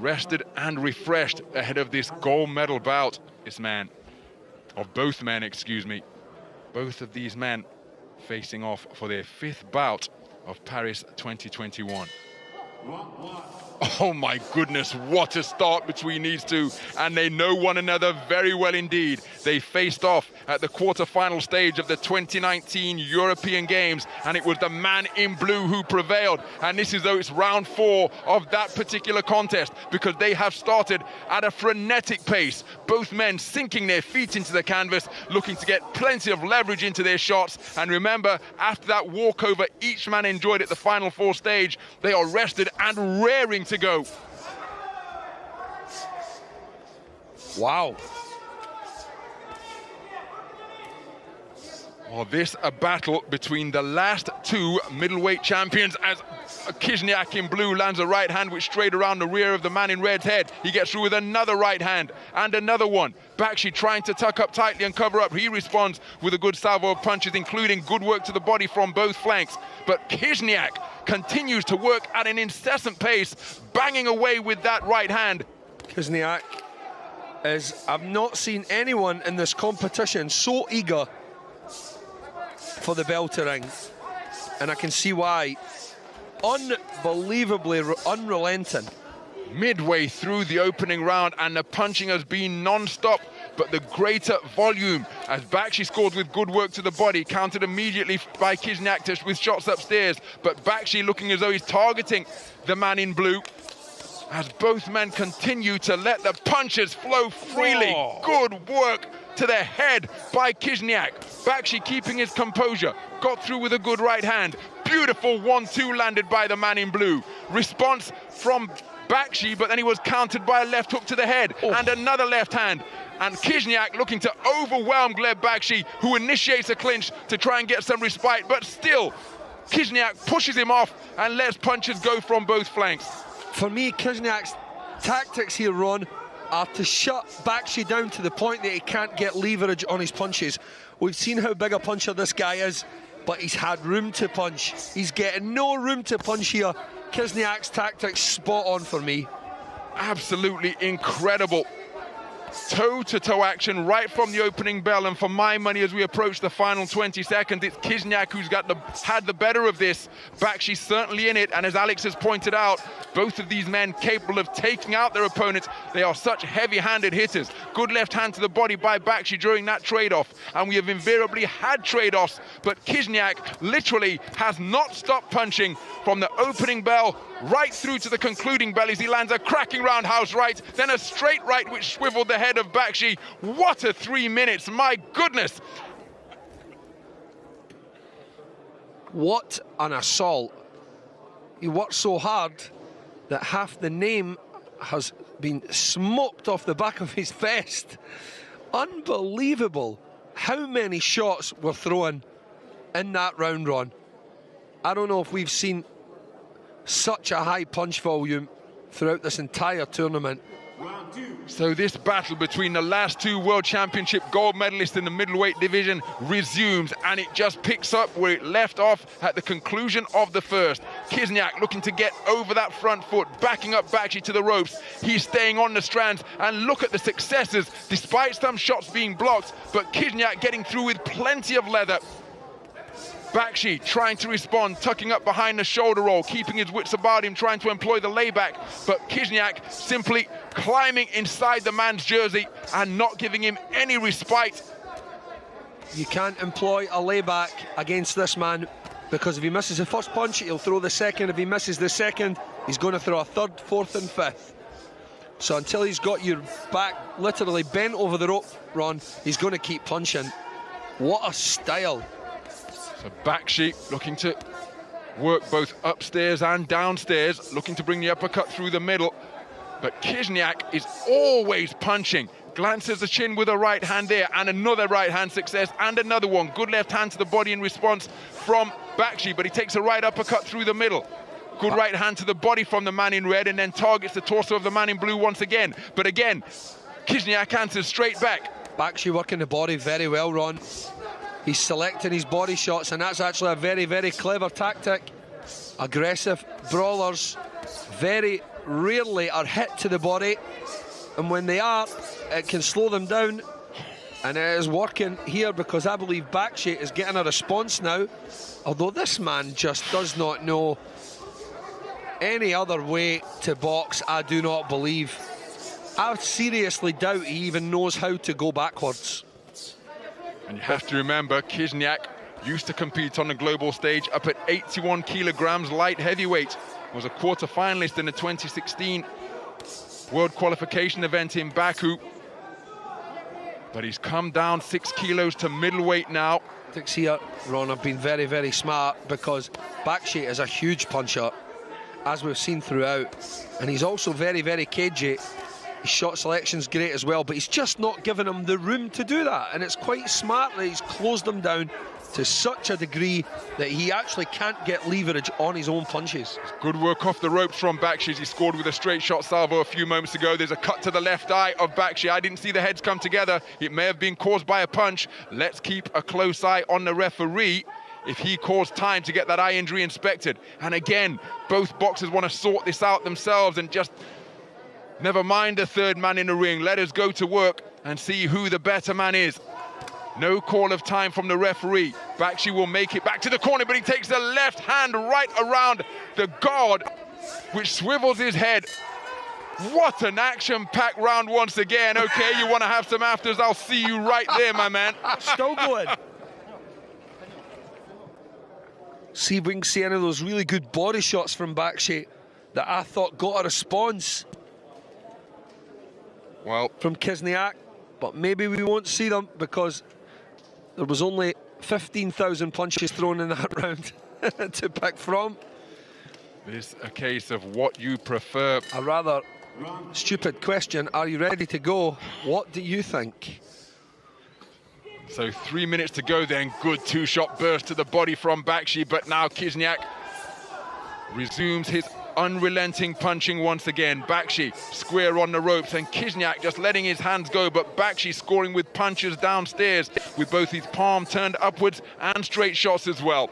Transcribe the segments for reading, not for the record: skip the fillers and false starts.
rested and refreshed ahead of this gold medal bout. Both men, excuse me. Both of these men facing off for their 5th bout of Paris 2021. Oh my goodness, what a start between these two. And they know one another very well indeed. They faced off at the quarterfinal stage of the 2019 European Games, and it was the man in blue who prevailed. And this is though it's round 4 of that particular contest, because they have started at a frenetic pace. Both men sinking their feet into the canvas, looking to get plenty of leverage into their shots. And remember, after that walkover each man enjoyed at the final 4 stage, they are rested and raring to go. Wow. Well, this a battle between the last 2 middleweight champions, as Kizniak in blue lands a right hand which straight around the rear of the man in red's head. He gets through with another right hand and another one. Bakshi trying to tuck up tightly and cover up. He responds with a good salvo of punches, including good work to the body from both flanks. But Kizniak continues to work at an incessant pace, banging away with that right hand. Kizniak I've not seen anyone in this competition so eager for the bell to ring, and I can see why. Unbelievably unrelenting. Midway through the opening round, and the punching has been non-stop, but the greater volume, as Bakshi scored with good work to the body, countered immediately by Kizniak with shots upstairs, but Bakshi looking as though he's targeting the man in blue, as both men continue to let the punches flow freely. Oh. Good work to the head by Kizniak. Bakshi keeping his composure, got through with a good right hand. Beautiful 1-2 landed by the man in blue. Response from Bakshi, but then he was countered by a left hook to the head and another left hand. And Kizniak looking to overwhelm Gleb Bakshi, who initiates a clinch to try and get some respite, but still Kizniak pushes him off and lets punches go from both flanks. For me, Kizniak's tactics here, Ron, are to shut Bakshi down to the point that he can't get leverage on his punches. We've seen how big a puncher this guy is, but he's had room to punch. He's getting no room to punch here. Kizniak's tactics spot on for me. Absolutely incredible. Toe-to-toe action right from the opening bell, and for my money, as we approach the final 20 seconds, it's Kizniak who's had the better of this. Bakshi's certainly in it, and as Alex has pointed out, both of these men capable of taking out their opponents. They are such heavy-handed hitters. Good left hand to the body by Bakshi during that trade-off, and we have invariably had trade-offs, but Kizniak literally has not stopped punching from the opening bell right through to the concluding bell as he lands a cracking roundhouse right, then a straight right which swiveled the head of Bakshi. What a 3 minutes, my goodness! What an assault. He worked so hard that half the name has been smoked off the back of his vest. Unbelievable how many shots were thrown in that round, Ron. I don't know if we've seen such a high punch volume throughout this entire tournament. So this battle between the last 2 World Championship gold medalists in the middleweight division resumes, and it just picks up where it left off at the conclusion of the first. Kizniak looking to get over that front foot, backing up Bakshi to the ropes. He's staying on the strands, and look at the successes, despite some shots being blocked, but Kizniak getting through with plenty of leather. Bakshi trying to respond, tucking up behind the shoulder roll, keeping his wits about him, trying to employ the layback, but Kizniak simply climbing inside the man's jersey and not giving him any respite. You can't employ a layback against this man, because if he misses the first punch, he'll throw the second. If he misses the second, he's going to throw a third, fourth and fifth. So until he's got your back literally bent over the rope, Ron, he's going to keep punching. What a style. So Bakshi looking to work both upstairs and downstairs, looking to bring the uppercut through the middle. But Kizniak is always punching. Glances the chin with a right hand there, and another right hand success, and another one. Good left hand to the body in response from Bakshi, but he takes a right uppercut through the middle. Good right hand to the body from the man in red, and then targets the torso of the man in blue once again. But again, Kizniak answers straight back. Bakshi working the body very well, Ron. He's selecting his body shots, and that's actually a very, very clever tactic. Aggressive brawlers, very rarely are hit to the body, and when they are, it can slow them down. And it is working here, because I believe Bakshi is getting a response now, although this man just does not know any other way to box. I do not believe. I seriously doubt he even knows how to go backwards. And you have to remember, Kizniak used to compete on the global stage up at 81 kilograms light heavyweight. Was a quarter-finalist in the 2016 World Qualification event in Baku. But he's come down 6 kilos to middleweight now. Tactics here, Ron, have been very, very smart, because Bakshi is a huge puncher, as we've seen throughout. And he's also very, very cagey. His shot selection's great as well, but he's just not given him the room to do that. And it's quite smart that he's closed him down to such a degree that he actually can't get leverage on his own punches. Good work off the ropes from Bakshi. He scored with a straight shot salvo a few moments ago. There's a cut to the left eye of Bakshi. I didn't see the heads come together. It may have been caused by a punch. Let's keep a close eye on the referee if he caused time to get that eye injury inspected. And again, both boxers want to sort this out themselves and just never mind the third man in the ring. Let us go to work and see who the better man is. No call of time from the referee. Bakshi will make it back to the corner, but he takes the left hand right around the guard, which swivels his head. What an action-packed round once again. Okay, you want to have some afters? I'll see you right there, my man. Still going. See if we can see any of those really good body shots from Bakshi that I thought got a response from Kizniak, but maybe we won't see them because there was only 15,000 punches thrown in that round to pick from. This a case of what you prefer. A rather stupid question. Are you ready to go? What do you think? So 3 minutes to go then. Good two-shot burst to the body from Bakshi, but now Kizniak resumes his unrelenting punching once again. Bakshi square on the ropes and Kizniak just letting his hands go, but Bakshi scoring with punches downstairs with both his palm turned upwards and straight shots as well.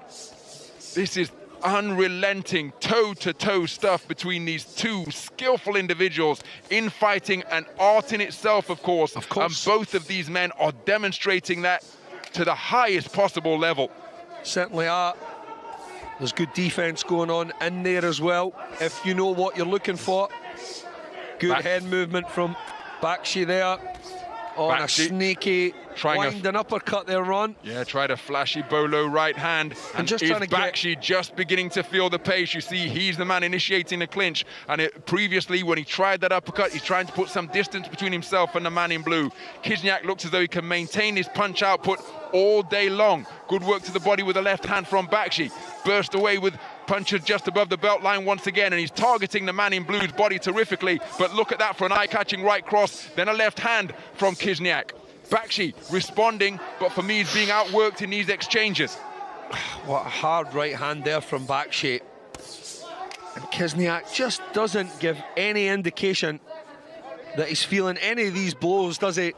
This is unrelenting toe-to-toe stuff between these two skillful individuals. Infighting, an art in itself, of course. And both of these men are demonstrating that to the highest possible level. Certainly are. There's good defense going on in there as well, if you know what you're looking for. Good head movement from Bakshi there. On a sneaky winding uppercut there, Ron. Yeah, tried a flashy bolo right hand. And just trying to Bakshi just beginning to feel the pace. You see, he's the man initiating the clinch. And previously, when he tried that uppercut, he's trying to put some distance between himself and the man in blue. Kizniak looks as though he can maintain his punch output all day long. Good work to the body with the left hand from Bakshi. Burst away with punches just above the belt line once again, and he's targeting the man in blue's body terrifically. But look at that for an eye-catching right cross, then a left hand from Kizniak. Bakshi responding, but for me, he's being outworked in these exchanges. What a hard right hand there from Bakshi. And Kizniak just doesn't give any indication that he's feeling any of these blows, does he?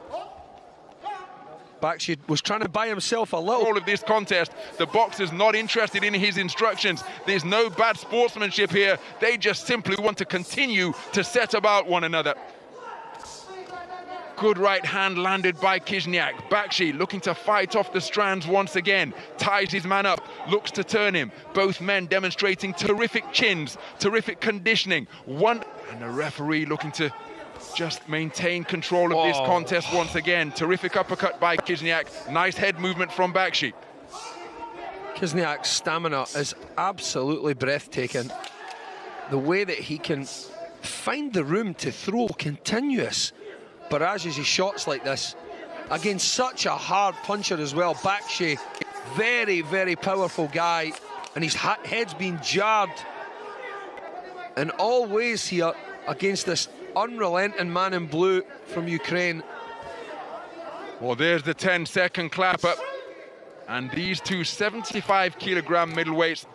Bakshi was trying to buy himself a little. All of this contest, the boxer's not interested in his instructions. There's no bad sportsmanship here. They just simply want to continue to set about one another. Good right hand landed by Kizniak. Bakshi looking to fight off the strands once again. Ties his man up, looks to turn him. Both men demonstrating terrific chins, terrific conditioning. And the referee looking to just maintain control of this contest once again. Terrific uppercut by Kizniak. Nice head movement from Bakshi. Kizniak's stamina is absolutely breathtaking. The way that he can find the room to throw continuous barrages of shots like this against such a hard puncher as well. Bakshi, very, very powerful guy, and his head's been jarred in all ways here against this unrelenting man in blue from Ukraine. Well, there's the 10-second clap up. And these two 75-kilogram middleweights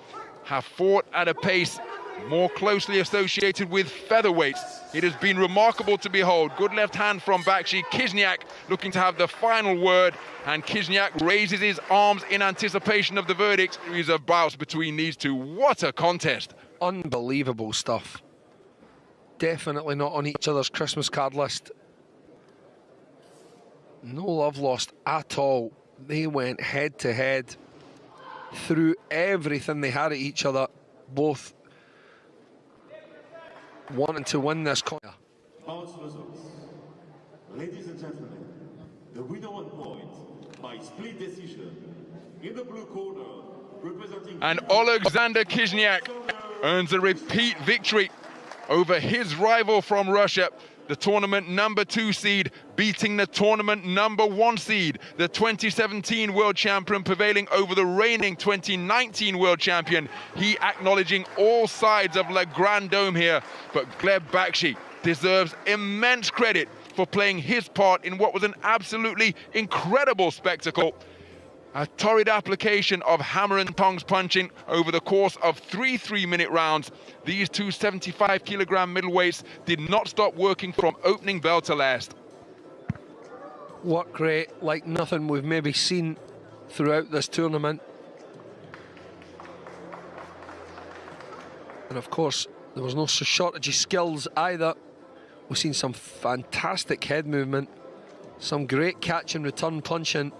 have fought at a pace more closely associated with featherweights. It has been remarkable to behold. Good left hand from Bakshi. Kizniak looking to have the final word, and Kizniak raises his arms in anticipation of the verdict. Series of bouts between these two. What a contest. Unbelievable stuff. definitely not on each other's Christmas card list. No love lost at all. They went head to head, threw everything they had at each other, both wanting to win this corner. House results. Ladies and gentlemen, the winner on point by split decision in the blue corner, representing... And Alexander Kizniak earns a repeat victory over his rival from Russia, the tournament #2 seed, beating the tournament #1 seed, the 2017 world champion, prevailing over the reigning 2019 world champion. He acknowledging all sides of Le Grand Dome here, but Gleb Bakshi deserves immense credit for playing his part in what was an absolutely incredible spectacle. A torrid application of hammer and tongs punching over the course of 3 3-minute rounds. These two 75-kilogram middleweights did not stop working from opening bell to last. Work rate like nothing we've maybe seen throughout this tournament. And of course, there was no shortage of skills either. We've seen some fantastic head movement, some great catch and return punching.